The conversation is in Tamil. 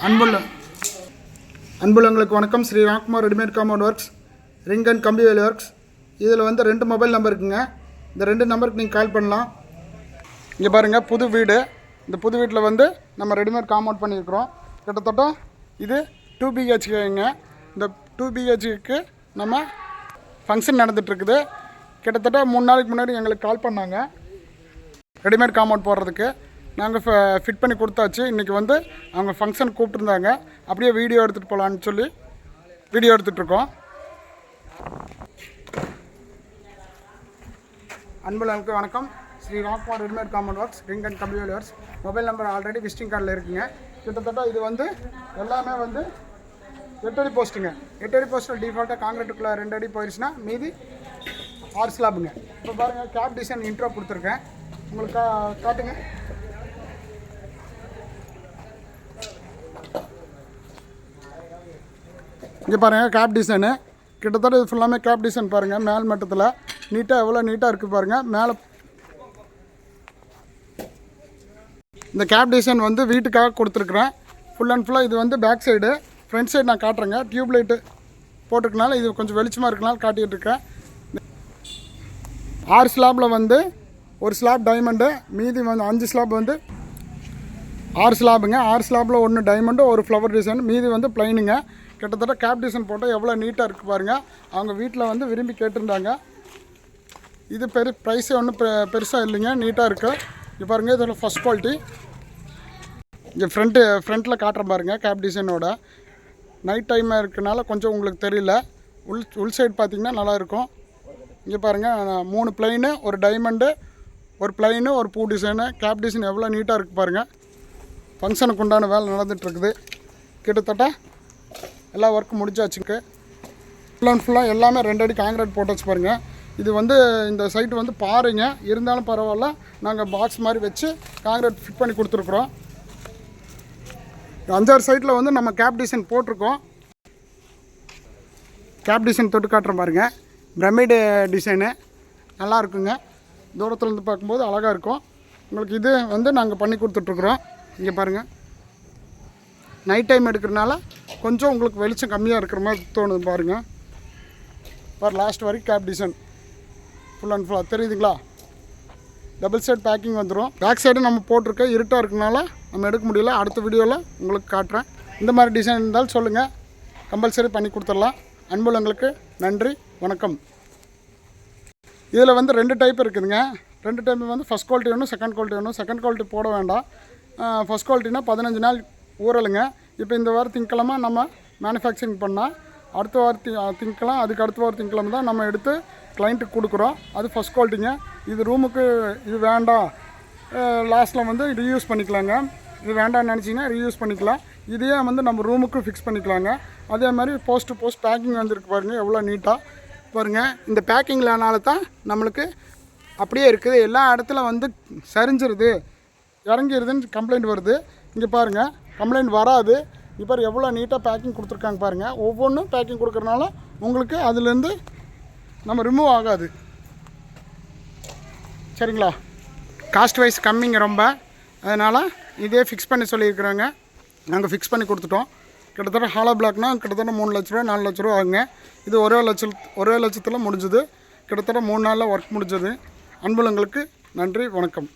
அன்புள்ளங்களுக்கு வணக்கம். Shri Ramkumar readymade compound works, ring and கம்பி வேலி ஒர்க்ஸ். இதில் வந்து 2 மொபைல் நம்பர் இருக்குங்க. இந்த 2 நம்பருக்கு நீங்கள் கால் பண்ணலாம். இங்கே பாருங்கள், புது வீடு. இந்த புது வீட்டில் வந்து நம்ம ரெடிமேட் காம்பவுண்ட் பண்ணியிருக்கிறோம். கிட்டத்தட்ட இது 2 BHKங்க. இந்த 2 BHKக்கு நம்ம ஃபங்க்ஷன் நடந்துகிட்ருக்குது. கிட்டத்தட்ட 3 நாளைக்கு முன்னாடி எங்களுக்கு கால் பண்ணாங்க ரெடிமேட் காம்பவுண்ட் போடுறதுக்கு. நாங்கள் ஃபிட் பண்ணி கொடுத்தாச்சு. இன்றைக்கி வந்து அவங்க ஃபங்க்ஷன் கூப்பிட்டுருந்தாங்க. அப்படியே வீடியோ எடுத்துகிட்டு போகலான்னு சொல்லி வீடியோ எடுத்துகிட்ருக்கோம். அன்புள்ளங்களுக்கு வணக்கம். Shri Ramkumar readymade compound works, ring and கம்பி வேலி works. Mobile number already visiting கார்டில் இருக்குங்க. கிட்டத்தட்ட இது வந்து எல்லாமே வந்து 8 அடி போஸ்ட்டுங்க. 8 அடி போஸ்ட்டில் டிஃபால்ட்டாக காங்கிரீட்டுக்குள்ளே 2 அடி போயிடுச்சுன்னா மீதி 6 ஸ்லாப்புங்க. இப்போ பாருங்கள், கேப் டிசைன் இன்ட்ரோ கொடுத்துருக்கேன். உங்களுக்கு காட்டுங்க. இங்கே பாருங்கள், கேப் டிசைனு. கிட்டத்தட்ட இது ஃபுல்லாமே கேப் டிசைன் பாருங்கள். மேல் மட்டத்தில் நீட்டாக எவ்வளோ நீட்டாக இருக்குது பாருங்கள். மேலே இந்த கேப் டிசைன் வந்து வீட்டுக்காக கொடுத்துருக்குறேன். ஃபுல் அண்ட் ஃபுல்லாக இது வந்து பேக் சைடு. ஃப்ரண்ட் சைடு நான் காட்டுறேங்க. டியூப் லைட்டு போட்டிருக்கனால இது கொஞ்சம் வெளிச்சமாக இருக்கனால காட்டிகிட்டு இருக்கேன். 6 ஸ்லாப்பில் வந்து ஒரு ஸ்லாப் டைமண்டு, மீதி வந்து 5 ஸ்லாப் வந்து 6 ஸ்லாப்புங்க. 6 ஸ்லாப்பில் 1 டைமண்டு, ஒரு ஃப்ளவர் டிசைன், மீதி வந்து ப்ளைனுங்க. கிட்டத்தட்ட கேப் டிசைன் போட்டால் எவ்வளோ நீட்டாக இருக்குது பாருங்கள். அவங்க வீட்டில் வந்து விரும்பி கேட்டிருந்தாங்க. இது ப்ரைஸு ஒன்றும் பெருசாக இல்லைங்க, நீட்டாக இருக்குது. இது பாருங்கள், இதோட ஃபஸ்ட் குவாலிட்டி. இங்கே ஃப்ரண்ட்டில் காட்டுற பாருங்கள். கேப் டிசைனோட நைட் டைமாக இருக்கனால கொஞ்சம் உங்களுக்கு தெரியல. உள் சைடு பார்த்திங்கன்னா நல்லாயிருக்கும். இங்கே பாருங்கள், 3 ப்ளைனு, ஒரு டைமண்டு, ஒரு ப்ளைனு, ஒரு பூ டிசைனு. கேப் டிசைன் எவ்வளோ நீட்டாக இருக்குது பாருங்கள். ஃபங்க்ஷனுக்கு உண்டான வேலை நடந்துகிட்ருக்குது. கிட்டத்தட்ட எல்லா ஒர்க்கும் முடிச்சாச்சுங்க. ஃபுல் அண்ட் ஃபுல்லாக எல்லாமே 2 அடி காங்கிரீட் போட்டாச்சு பாருங்கள். இது வந்து இந்த சைட்டு வந்து பாருங்க, இருந்தாலும் பரவாயில்ல, நாங்கள் பாக்ஸ் மாதிரி வச்சு காங்கிரீட் ஃபிட் பண்ணி கொடுத்துருக்குறோம். 5-6 சைட்டில் வந்து நம்ம கேப் டிசைன் போட்டிருக்கோம். கேப் டிசைன் தொட்டு காட்டுற பாருங்கள். பிரமிடு டிசைனு நல்லா இருக்குங்க. தூரத்துலேருந்து பார்க்கும்போது அழகாக இருக்கும். உங்களுக்கு இது வந்து நாங்கள் பண்ணி கொடுத்துட்ருக்குறோம். இங்கே பாருங்கள், நைட் டைம் எடுக்கிறனால கொஞ்சம் உங்களுக்கு வெளிச்சம் கம்மியாக இருக்கிற மாதிரி தோணுது பாருங்கள். லாஸ்ட் வரைக்கும் கேப் டிசைன் ஃபுல் அண்ட் ஃபுல்லாக தெரியுதுங்களா? டபுள் சைட் பேக்கிங் வந்துடும். பேக் சைடு நம்ம போட்டிருக்க இருட்டாக இருக்கனால நம்ம எடுக்க முடியல. அடுத்த வீடியோவில் உங்களுக்கு காட்டுறேன். இந்த மாதிரி டிசைன் இருந்தாலும் சொல்லுங்கள், கம்பல்சரி பண்ணி கொடுத்துடலாம். அன்புள்ளங்களுக்கு நன்றி, வணக்கம். இதில் வந்து 2 டைப் இருக்குதுங்க. 2 டைப் வந்து ஃபஸ்ட் குவாலிட்டி ஒன்று, செகண்ட் குவாலிட்டி ஒன்று. செகண்ட் குவாலிட்டி போட வேண்டாம். ஃபஸ்ட் குவாலிட்டினா 15 நாள் ஊறலுங்க. இப்போ இந்த வாரம் திங்கக்கிழமை நம்ம மேனுஃபேக்சரிங் பண்ணால் அடுத்த வாரம் திங்கக்கிழமை, அதுக்கு அடுத்த வாரம் திங்கக்கிழமை தான் நம்ம எடுத்து கிளைண்ட்டுக்கு கொடுக்குறோம். அது ஃபஸ்ட் குவாலிட்டிங்க. இது ரூமுக்கு இது வேண்டாம், லாஸ்ட்டில் வந்து ரீயூஸ் பண்ணிக்கலாங்க. இது வேண்டாம்னு நினச்சிங்கன்னா ரீயூஸ் பண்ணிக்கலாம். இதையே வந்து நம்ம ரூமுக்கு ஃபிக்ஸ் பண்ணிக்கலாங்க. அதே மாதிரி போஸ்ட் பேக்கிங் வந்துருக்கு பாருங்கள், எவ்வளோ நீட்டாக பாருங்கள். இந்த பேக்கிங்லனால தான் நம்மளுக்கு அப்படியே இருக்குது. எல்லா இடத்துல வந்து சரிஞ்சிருது, இறங்கிடுதுன்னு கம்ப்ளைண்ட் வருது. இங்கே பாருங்கள், கம்ப்ளைண்ட் வராது. இப்போ எவ்வளோ நீட்டாக பேக்கிங் கொடுத்துருக்காங்க பாருங்கள். ஒவ்வொன்றும் பேக்கிங் கொடுக்குறனால உங்களுக்கு அதுலேருந்து நம்ம ரிமூவ் ஆகாது. சரிங்களா? காஸ்ட் வைஸ் கம்மிங்க ரொம்ப. அதனால் இதே ஃபிக்ஸ் பண்ணி சொல்லியிருக்கிறாங்க. நாங்கள் ஃபிக்ஸ் பண்ணி கொடுத்துட்டோம். கிட்டத்தட்ட ஹாலோ பிளாக்னால் கிட்டத்தட்ட 3 லட்ச ரூபா 4 லட்ச ரூபா ஆகுங்க. இது ஒரே லட்சத்தில் முடிஞ்சுது. கிட்டத்தட்ட 3 நாளில் ஒர்க் முடிஞ்சது. அன்புள்ளங்களுக்கு நன்றி, வணக்கம்.